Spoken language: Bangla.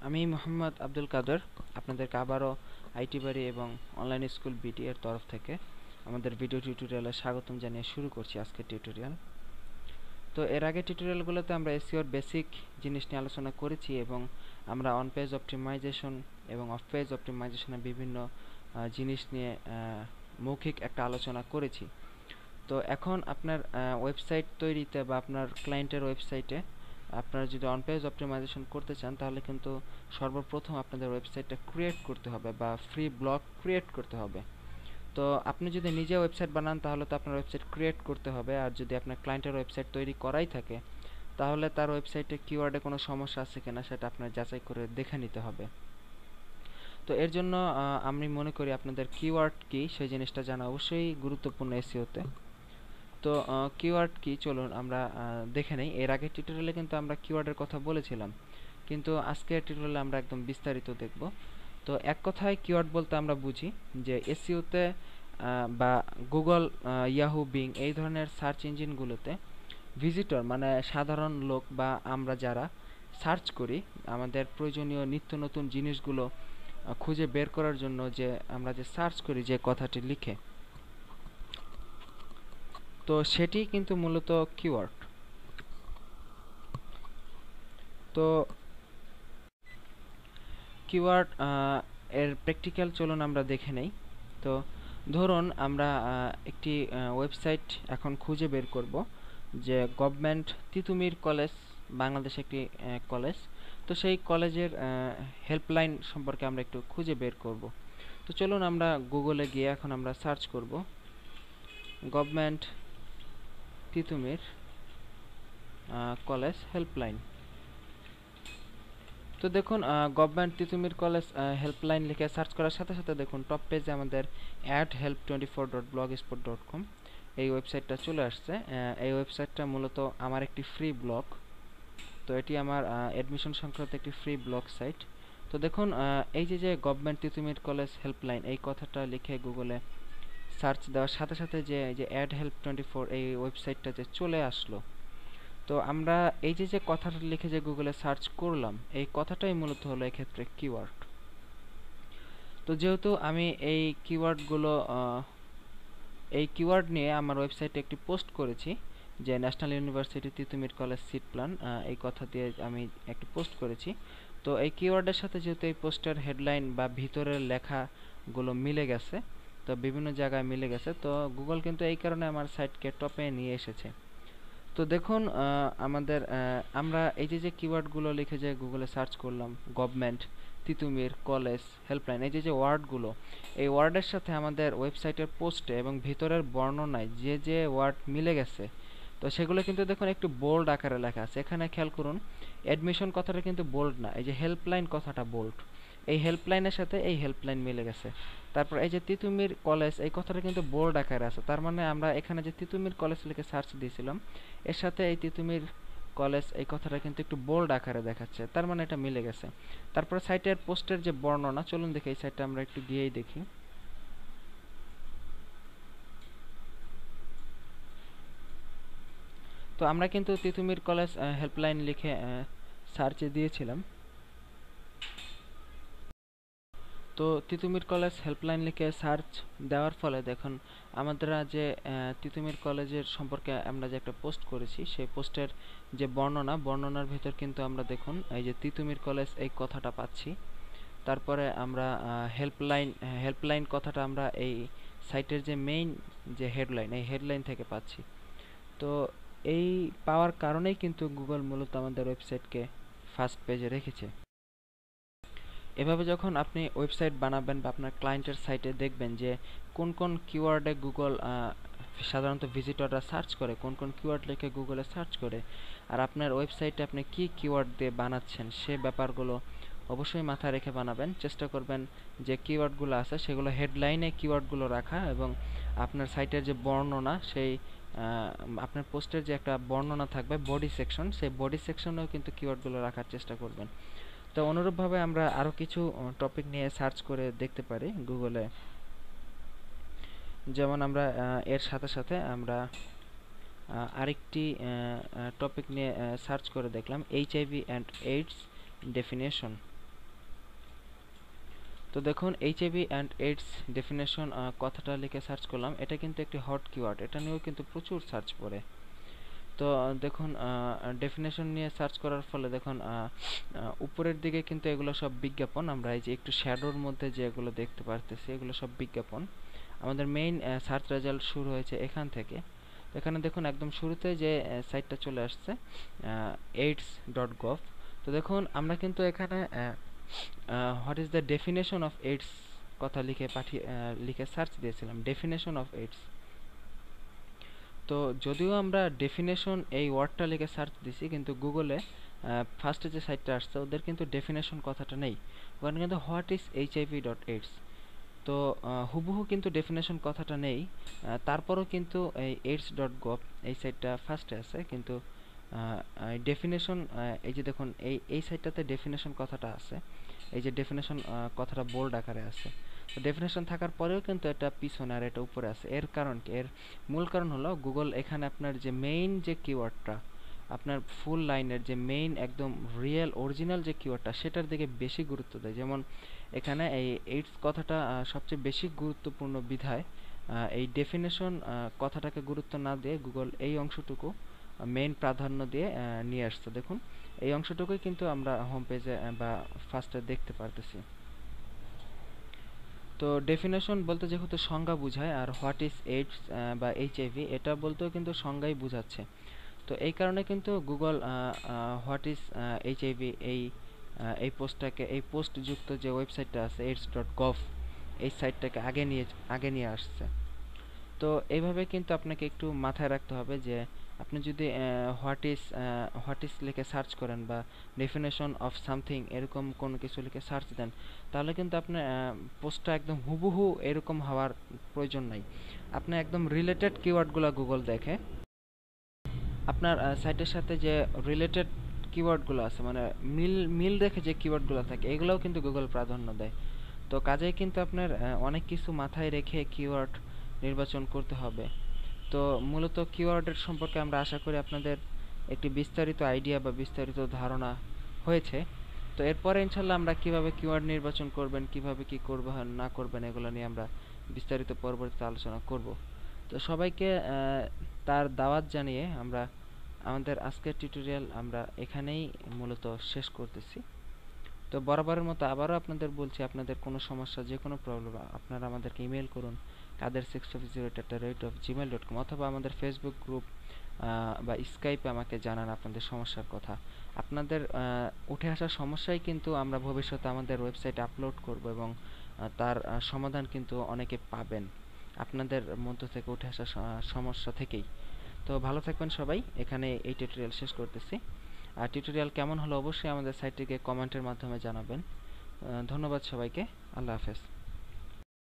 আমি মোহাম্মদ আব্দুল কাদের আপনাদেরকে আবারও আইটি বাড়ি এবং অনলাইন স্কুল বিডি এর তরফ থেকে আমাদের ভিডিও টিউটোরিয়ালে স্বাগতম জানিয়ে শুরু করছি আজকের টিউটোরিয়াল। তো এর আগে টিউটোরিয়ালগুলোতে আমরা এসইওর বেসিক জিনিস নিয়ে আলোচনা করেছি এবং আমরা অন পেজ অপটিমাইজেশন এবং অফ পেজ অপটিমাইজেশনের বিভিন্ন জিনিস নিয়ে মৌখিক একটা আলোচনা করেছি। তো এখন আপনার ওয়েবসাইট তৈরিতে বা আপনার ক্লায়েন্টের ওয়েবসাইটে আপনারা যদি অন পেজ অপটিমাইজেশন করতে চান তাহলে কিন্তু সর্বপ্রথম আপনাদের ওয়েবসাইটটা ক্রিয়েট করতে হবে বা ফ্রি ব্লক ক্রিয়েট করতে হবে। তো আপনি যদি নিজে ওয়েবসাইট বানান তাহলে তো আপনার ওয়েবসাইট ক্রিয়েট করতে হবে, আর যদি আপনার ক্লায়েন্টের ওয়েবসাইট তৈরি করাই থাকে তাহলে তার ওয়েবসাইটে কিওয়ার্ডে কোনো সমস্যা আছে কিনা সেটা আপনার যাচাই করে দেখে নিতে হবে। তো এর জন্য আমি মনে করি আপনাদের কিওয়ার্ড কি সেই জিনিসটা জানা অবশ্যই গুরুত্বপূর্ণ এসইওতে। তো কিওয়ার্ড কি চলুন আমরা দেখে নেই। এর আগের টিউটোরিয়ালে কিন্তু আমরা কিওয়ার্ডের কথা বলেছিলাম, কিন্তু আজকের টিউটোরিয়ালে আমরা একদম বিস্তারিত দেখব। তো এক কথায় কিওয়ার্ড বলতে আমরা বুঝি যে এসইওতে বা গুগল, ইয়াহু, বিং এই ধরনের সার্চ ইঞ্জিনগুলোতে ভিজিটর মানে সাধারণ লোক বা আমরা যারা সার্চ করি আমাদের প্রয়োজনীয় নিত্য নতুন জিনিসগুলো খুঁজে বের করার জন্য যে আমরা যে সার্চ করি যে কথাটি লিখে, তো সেটি কিন্তু মূলত কিওয়ার্ড। তো কিওয়ার্ড এর প্র্যাকটিক্যাল চলুন আমরা দেখে নেই। তো ধরুন আমরা একটি ওয়েবসাইট এখন খুঁজে বের করব যে গভর্নমেন্ট তিতুমির কলেজ বাংলাদেশ একটি কলেজ। তো সেই কলেজের হেল্পলাইন সম্পর্কে আমরা একটু খুঁজে বের করব। তো চলুন আমরা গুগলে গিয়ে এখন আমরা সার্চ করব গভর্নমেন্ট তিতুমির কলেজ হেল্পলাইন। তো দেখুন গভর্নমেন্ট তিতুমির কলেজ হেল্পলাইন লিখে সার্চ করার সাথে সাথে দেখুন টপ পেজে আমাদের adhelp24.blogspot.com এই ওয়েবসাইটটা চলে আসছে। এই ওয়েবসাইটটা মূলত আমার একটি ফ্রি ব্লগ। তো এটি আমার অ্যাডমিশন সংক্রান্ত একটি ফ্রি ব্লগ সাইট। তো দেখুন এই যে গভর্নমেন্ট তিতুমির কলেজ হেল্পলাইন এই কথাটা লিখে গুগলে সার্চ দেওয়ার সাথে সাথে যে adhelp24 এই ওয়েবসাইটটা যে চলে আসলো। তো আমরা এই যে কথাটা লিখে যে গুগলে সার্চ করলাম এই কথাটাই মূলত হলো এক্ষেত্রে কিওয়ার্ড। তো যেহেতু আমি এই কিওয়ার্ড নিয়ে আমার ওয়েবসাইটে একটি পোস্ট করেছি যে national university Titumir college seat plan, এই কথা দিয়ে আমি একটি পোস্ট করেছি। তো এই কিওয়ার্ডের সাথে যেহেতু এই পোস্টের হেডলাইন বা ভিতরের লেখাগুলো মিলে গেছে, তো বিভিন্ন জায়গায় মিলে গেছে, তো গুগল কিন্তু এই কারণে আমার সাইটকে টপে নিয়ে এসেছে। তো দেখুন আমরা এই যে কিওয়ার্ডগুলো লিখে যে গুগলে সার্চ করলাম গভর্নমেন্ট তিতুমির কলেজ হেল্পলাইন, এই যে ওয়ার্ডগুলো, এই ওয়ার্ডের সাথে আমাদের ওয়েবসাইটের পোস্টে এবং ভিতরের বর্ণনায় যে ওয়ার্ড মিলে গেছে, তো সেগুলো কিন্তু দেখুন একটু বোল্ড আকারে লেখা আছে। এখানে খেয়াল করুন অ্যাডমিশন কথাটা কিন্তু বোল্ড না, এই যে হেল্পলাইন কথাটা বোল্ড। এই হেল্পলাইনের সাথে এই হেল্পলাইন মিলে গেছে। তারপর এই যে তিতুমির কলেজ এই কথাটা কিন্তু বোল্ড আকারে আছে, তার মানে আমরা এখানে যে তিতুমির কলেজ লিখে সার্চ দিয়েছিলাম এর সাথে এই তিতুমির কলেজ এই কথাটা কিন্তু একটু বোল্ড আকারে দেখাচ্ছে, তার মানে এটা মিলে গেছে। তারপর সাইটের পোস্টের যে বর্ণনা, চলুন দেখি এই সাইটটা আমরা একটু গিয়েই দেখি। তো আমরা কিন্তু তিতুমির কলেজ হেল্পলাইন লিখে সার্চে দিয়েছিলাম। তো তিতুমির কলেজ হেল্পলাইন লিখে সার্চ দেওয়ার ফলে দেখুন আমাদের যে তিতুমির কলেজের সম্পর্কে আমরা যে একটা পোস্ট করেছি সেই পোস্টের যে বর্ণনার ভিতর কিন্তু আমরা দেখুন এই যে তিতুমির কলেজ এই কথাটা পাচ্ছি। তারপরে আমরা হেল্পলাইন কথাটা আমরা এই সাইটের যে মেইন যে হেডলাইন এই হেডলাইন থেকে পাচ্ছি। তো এই পাওয়ার কারণেই কিন্তু গুগল মূলত আমাদের ওয়েবসাইটকে ফার্স্ট পেজে রেখেছে। এভাবে যখন আপনি ওয়েবসাইট বানাবেন বা আপনার ক্লায়েন্টের সাইটে দেখবেন যে কোন কোন কিওয়ার্ডে গুগল সাধারণত ভিজিটররা সার্চ করে, কোন কোন কিওয়ার্ড লিখে গুগলে সার্চ করে, আর আপনার ওয়েবসাইটে আপনি কি কিওয়ার্ড দিয়ে বানাচ্ছেন সে ব্যাপারগুলো অবশ্যই মাথায় রেখে বানাবেন। চেষ্টা করবেন যে কিওয়ার্ডগুলো আছে সেগুলো হেডলাইনে কিওয়ার্ডগুলো রাখা, এবং আপনার সাইটের যে বর্ণনা সেই আপনার পোস্টের যে একটা বর্ণনা থাকবে বডি সেকশন, সেই বডি সেকশনেও কিন্তু কিওয়ার্ডগুলো রাখার চেষ্টা করবেন। তো অনুরূপভাবে আমরা আরও কিছু টপিক নিয়ে সার্চ করে দেখতে পারি গুগলে। যেমন আমরা এর সাথে সাথে আমরা আরেকটি টপিক নিয়ে সার্চ করে দেখলাম HIV অ্যান্ড এইডস ডেফিনেশন। তো দেখুন এইচআইভি অ্যান্ড এইডস ডেফিনেশন কথাটা লিখে সার্চ করলাম, এটা কিন্তু একটি হট কিওয়ার্ড, এটা নিয়েও কিন্তু প্রচুর সার্চ পড়ে। তো দেখুন ডেফিনেশন নিয়ে সার্চ করার ফলে দেখুন উপরের দিকে কিন্তু এগুলো সব বিজ্ঞাপন, আমরা এই যে একটু শ্যাডোর মধ্যে যে এগুলো দেখতে পারতেছি এগুলো সব বিজ্ঞাপন। আমাদের মেইন সার্চ রেজাল্ট শুরু হয়েছে এখান থেকে। এখানে দেখুন একদম শুরুতে যে সাইটটা চলে আসছে aids.gov। তো দেখুন আমরা কিন্তু এখানে what is the definition of AIDS কথা লিখে সার্চ দিয়েছিলাম, ডেফিনেশন অফ এইডস। তো যদিও আমরা ডেফিনেশন এই ওয়ার্ডটা লিখে সার্চ দিছি, কিন্তু গুগলে ফার্স্টে যে সাইটটা আসছে ওদের কিন্তু ডেফিনেশন কথাটা নেই, ওখানে কিন্তু হোয়াট ইজ HIV.AIDS। তো হুবহু কিন্তু ডেফিনেশন কথাটা নেই, তারপরও কিন্তু এই aids.gov এই সাইটটা ফার্স্টে আছে, কিন্তু ডেফিনেশন এই যে দেখুন এই সাইটটাতে ডেফিনেশন কথাটা আছে, এই যে ডেফিনেশন কথাটা বোল্ড আকারে আছে। তো ডেফিনেশন থাকার পরেও কিন্তু এটা পিছনে আর এটা উপরে আছে, এর কারণ কি? এর মূল কারণ হলো গুগল এখানে আপনার যে মেইন যে কিওয়ার্ডটা, আপনার ফুল লাইনের যে মেইন একদম রিয়েল অরিজিনাল যে কিওয়ার্ডটা সেটার দিকে বেশি গুরুত্ব দেয়। যেমন এখানে এই এইডস কথাটা সবচেয়ে বেশি গুরুত্বপূর্ণ বিধায় এই ডেফিনেশন কথাটাকে গুরুত্ব না দিয়ে গুগল এই অংশটুকু মেইন প্রাধান্য দিয়ে নিয়ে আসছে। দেখুন এই অংশটুকুই কিন্তু আমরা হোম পেজে বা ফার্স্টে দেখতে পারতেছি। তো ডেফিনেশন বলতে যেহেতু সংজ্ঞা বোঝায়, আর হোয়াট ইজ এইডস বা এইচআইভি এটা বলতেও কিন্তু সংজ্ঞাই বোঝাচ্ছে। তো এই কারণে কিন্তু গুগল হোয়াট ইজ এইচআইভি এই পোস্টটাকে, এই পোস্টযুক্ত যে ওয়েবসাইটটা আছে aids.gov এই সাইটটাকে আগে নিয়ে আসছে। তো এইভাবে কিন্তু আপনাকে একটু মাথায় রাখতে হবে যে আপনি যদি হোয়াট ইজ লিখে সার্চ করেন বা ডেফিনেশন অফ সামথিং এরকম কোনো কিছু লিখে সার্চ দেন, তাহলে কিন্তু আপনার পোস্টটা একদম হুবহু এরকম হওয়ার প্রয়োজন নাই। আপনি একদম রিলেটেড কিওয়ার্ডগুলো গুগল দেখে আপনার সাইটের সাথে যে রিলেটেড কিওয়ার্ডগুলো আছে, মানে মিল রেখে যে কিওয়ার্ডগুলো থাকে এগুলোও কিন্তু গুগল প্রাধান্য দেয়। তো কাজেই কিন্তু আপনার অনেক কিছু মাথায় রেখে কিওয়ার্ড নির্বাচন করতে হবে। তো মূলত কিওয়ার্ডের সম্পর্কে আমরা আশা করি আপনাদের একটি বিস্তারিত আইডিয়া বা বিস্তারিত ধারণা হয়েছে। তো এরপরে ইনশাল্লাহ আমরা কিভাবে কিওয়ার্ড নির্বাচন করবেন, কিভাবে কি করবেন না করবেন এগুলো নিয়ে আমরা বিস্তারিত পরবর্তীতে আলোচনা করব। তো সবাইকে তার দাওয়াত জানিয়ে আমরা আমাদের আজকের টিউটোরিয়াল আমরা এখানেই মূলত শেষ করতেছি। তো বরাবরের মতো আবারও আপনাদের বলছি, আপনাদের কোনো সমস্যা যে কোনো প্রবলেম আপনারা আমাদেরকে ইমেল করুন kader650@gmail.com, অথবা আমাদের ফেসবুক গ্রুপ বা স্কাইপে আমাকে জানান আপনাদের সমস্যার কথা। আপনাদের উঠে আসা সমস্যাই কিন্তু আমরা ভবিষ্যতে আমাদের ওয়েবসাইটে আপলোড করব, এবং তার সমাধান কিন্তু অনেকে পাবেন আপনাদের মধ্য থেকে উঠে আসা সমস্যা থেকেই। তো ভালো থাকবেন সবাই, এখানে এই টিউটোরিয়াল শেষ করতেছি। আর টিউটোরিয়াল কেমন হলো অবশ্যই আমাদের সাইটটিকে কমেন্টের মাধ্যমে জানাবেন। ধন্যবাদ সবাইকে, আল্লাহ হাফেজ।